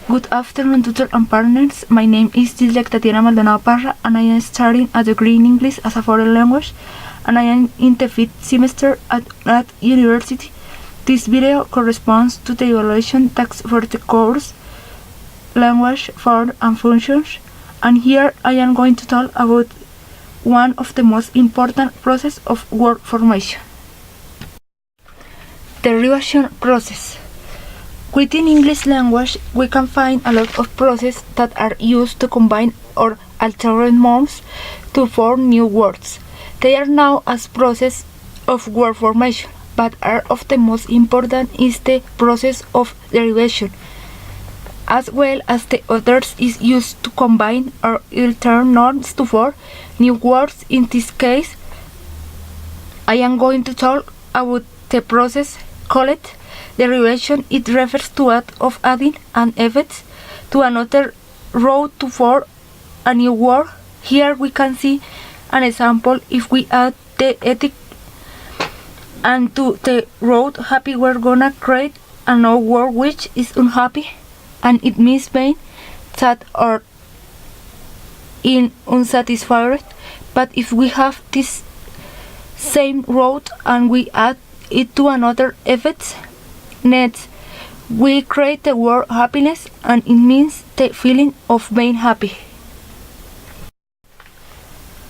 Good afternoon, tutor and partners. My name is Giselle Tatiana Maldonado Parra, and I am studying at degree in English as a foreign language, and I am in the 5th semester at university. This video corresponds to the evaluation task for the course Language, Form and Functions, and here I am going to talk about one of the most important processes of word formation. Derivation process. Within English language, we can find a lot of processes that are used to combine or alter nouns to form new words. They are known as process of word formation, but are of the most important is the process of derivation, as well as the others is used to combine or alter nouns to form new words. In this case, I am going to talk about the process called derivation. It refers to act of adding an effect to another root to form a new word. Here we can see an example. If we add the ethic and to the root happy, we're gonna create a new word which is unhappy, and it means pain, sad, or unsatisfied. But if we have this same root and we add it to another effect, next we create the word happiness, and it means the feeling of being happy.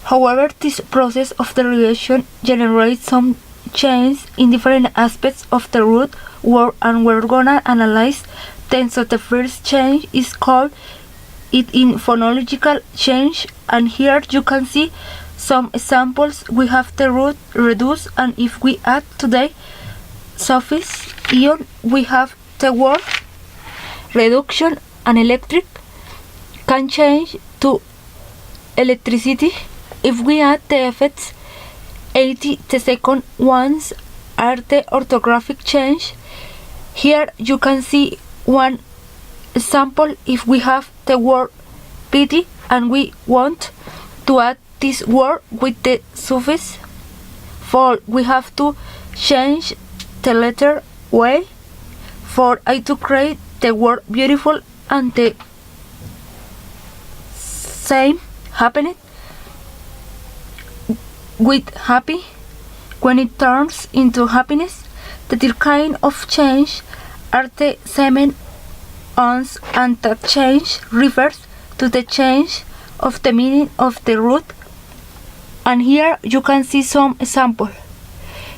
However, this process of derivation generates some change in different aspects of the root word, and we're gonna analyze them. So the first change is called it in phonological change, and here you can see some examples. We have the root reduce, and if we add today suffix ion, we have the word reduction, and electric can change to electricity. If we add the effects 80, the second ones are the orthographic change. Here you can see one example. If we have the word pity and we want to add this word with the suffix for, we have to change the letter way for I to create the word beautiful, and the same happened with happy when it turns into happiness. The kind of change are the same ones, and that change refers to the change of the meaning of the root. And here you can see some example.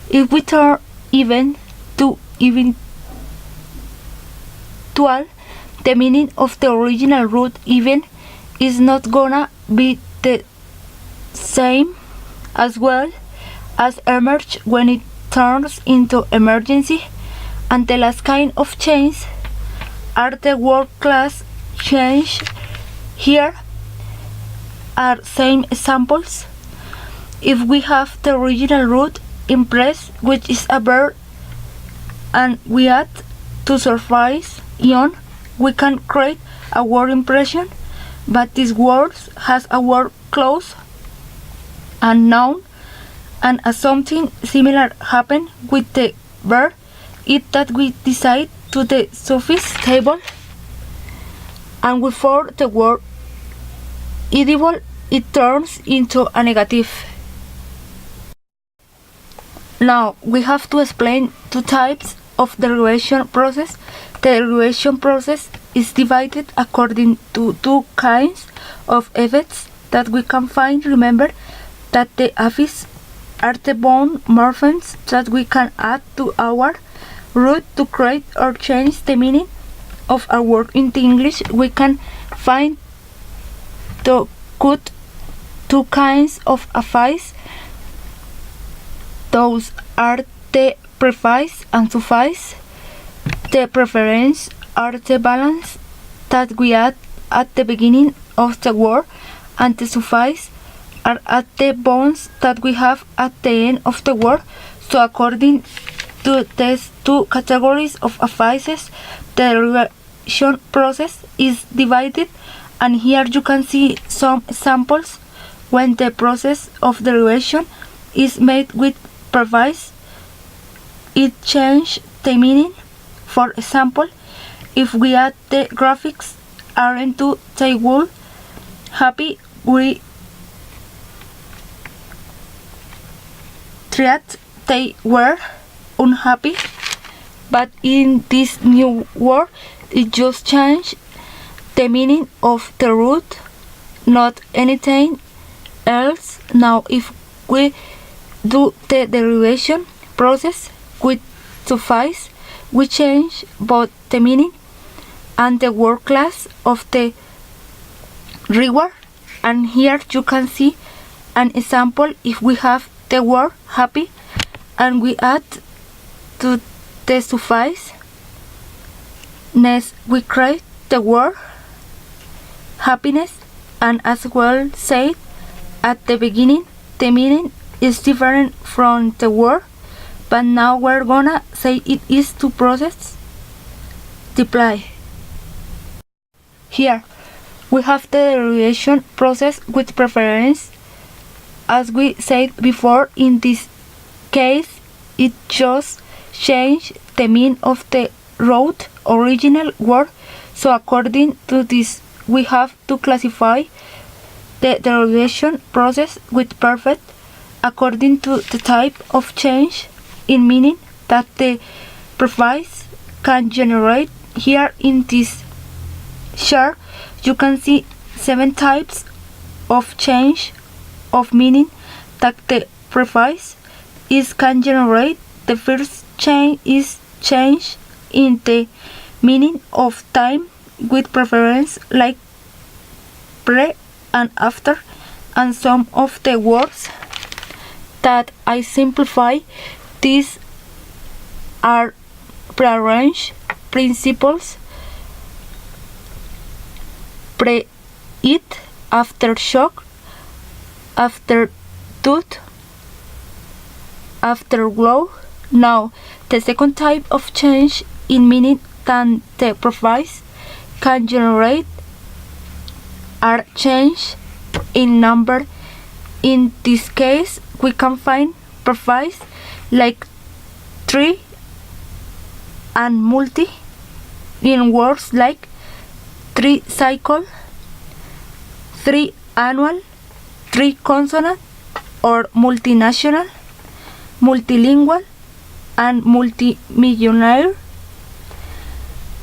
If we turn even to eventual, the meaning of the original root even is not gonna be the same, as well as emerge when it turns into emergency. And the last kind of change are the word class change. Here are same examples. If we have the original root impress, which is a verb, and we add to surface ion, we can create a word impression, but this word has a word clause and noun, and as something similar happen with the verb, it that we decide to the suffix table, and before the word edible, it turns into a negative. Now we have to explain two types of derivation process. The derivation process is divided according to two kinds of effects that we can find. Remember that the affixes are the bone morphemes that we can add to our root to create or change the meaning of a word. In the English, we can find the good two kinds of affixes. Those are the prefix and suffix. The preference are the balance that we add at the beginning of the word, and the suffix are at the bones that we have at the end of the word. So according to these two categories of affixes, the derivation process is divided, and here you can see some examples when the process of derivation is made with prefix. It changes the meaning. For example, if we add the graphics aren't to they were happy, we treat they were unhappy. But in this new word, it just changed the meaning of the root, not anything else. Now if we do the derivation process with suffice, we change both the meaning and the word class of the reward. And here you can see an example. If we have the word happy and we add to the suffice, next we create the word happiness, and as well said at the beginning, the meaning is different from the word, but now we're gonna say it is to process multiply. Here we have the derivation process with preference. As we said before, in this case it just changed the meaning of the root original word, so according to this we have to classify the derivation process with perfect according to the type of change in meaning that the preface can generate. Here in this chart you can see 7 types of change of meaning that the preface can generate. The first change is change in the meaning of time with preference, like pre and after, and some of the words that I simplify. These are prearranged principles: pre-it, aftershock, afterthought, afterglow. Now, the second type of change in meaning that the preface can generate are change in number. In this case, we can find preface like 3 and multi in words like 3 cycle, 3 annual, 3 consonant, or multinational, multilingual, and multimillionaire.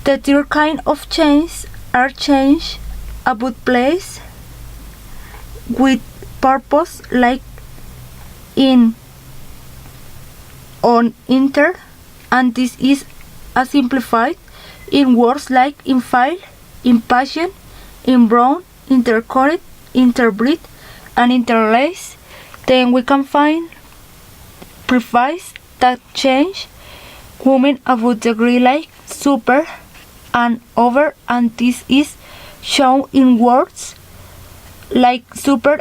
The third kind of change are change about place with purpose, like in, on, inter, and this is a simplified in words like infile, impatient, inbound, interconnect, interbreed, and interlace. Then we can find preface that change women about degree like super and over, and this is shown in words like super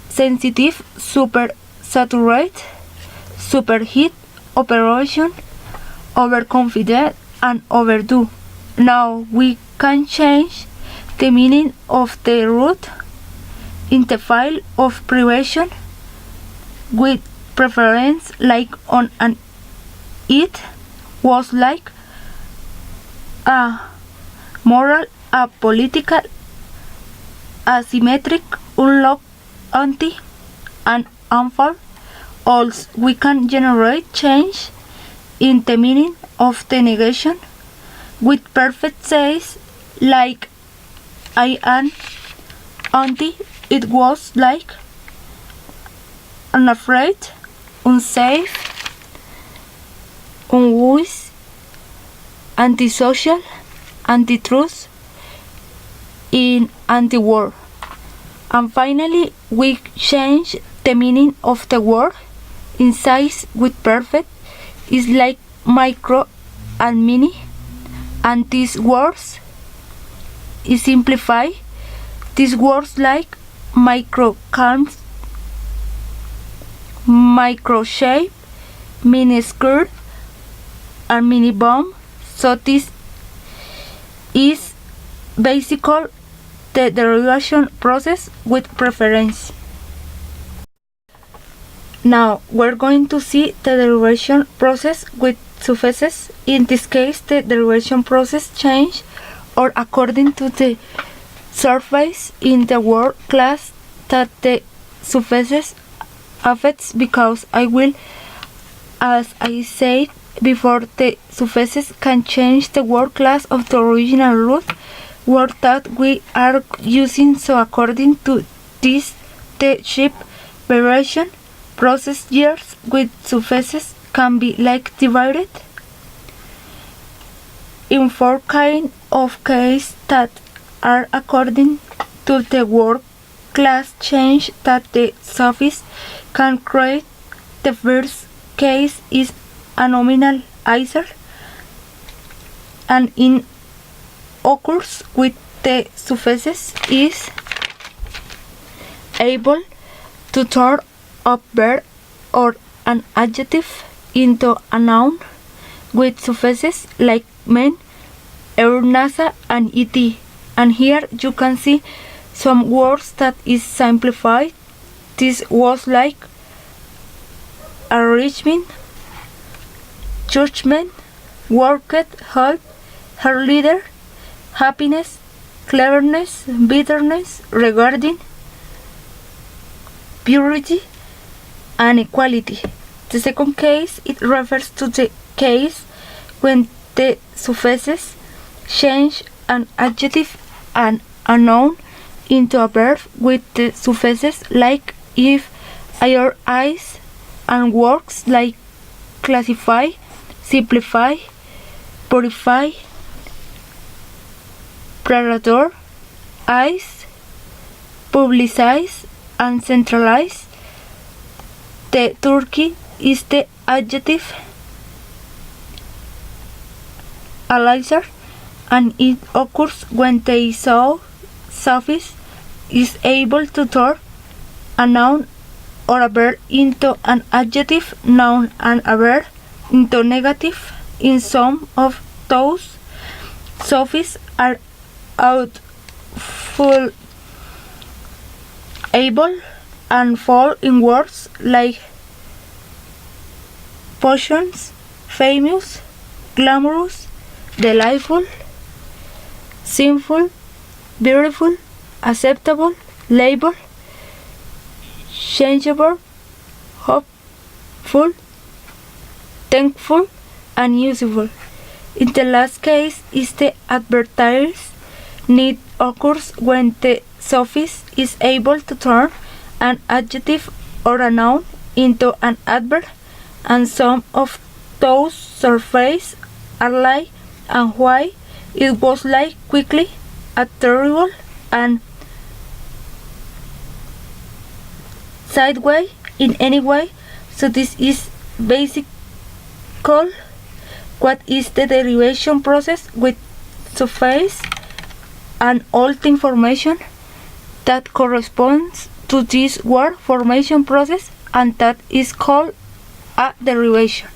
sensitive, super saturate, superheat, operation, overconfident, and overdue. Now we can change the meaning of the root in the file of privation with preference, like on and it was like a moral, a political, asymmetric, unlock, anti, and unfall. Also, we can generate change in the meaning of the negation with perfect says, like I am anti, it was like unafraid, unsafe, unwise, antisocial, anti-truth, in anti-war. And finally, we change the meaning of the word in size with perfect is like micro and mini, and these words is simplify. These words like micro calms, micro shape, mini skirt, and mini bomb. So this is basically the derivation process with preference. Now we're going to see the derivation process with suffixes. In this case, the derivation process change or according to the surface in the word class that the suffixes affects, because I will, as I said before, the suffixes can change the word class of the original root word that we are using. So according to this, the shape variation process years with suffixes can be like divided in four kind of cases that are according to the word class change that the suffix can create. The first case is a nominalizer, and it occurs with the suffixes is able to turn a verb or an adjective into a noun with suffixes like men, NASA, and et. And here you can see some words that is simplified. This was like enrichment, judgment, worked, help, her leader, happiness, cleverness, bitterness, regarding, purity, and equality. The second case, it refers to the case when the suffixes change an adjective and a noun into a verb with the suffixes like if, your eyes, and works like classify, simplify, purify, predator, eyes, publicize, and centralize. The Turkey is the adjective aliaser, and it occurs when the suffix is able to turn a noun or a verb into an adjective, noun, and a verb into negative. In some of those suffixes are full able and fall in words like potions, famous, glamorous, delightful, sinful, beautiful, acceptable, label, changeable, hopeful, thankful, and useful. In the last case is the advertise. Need occurs when the suffix is able to turn an adjective or a noun into an adverb, and some of those surfaces are like and why it was like quickly, a terrible, and sideways in any way. So this is basic call what is the derivation process with suffix and all the information that corresponds to this word formation process, and that is called a derivation.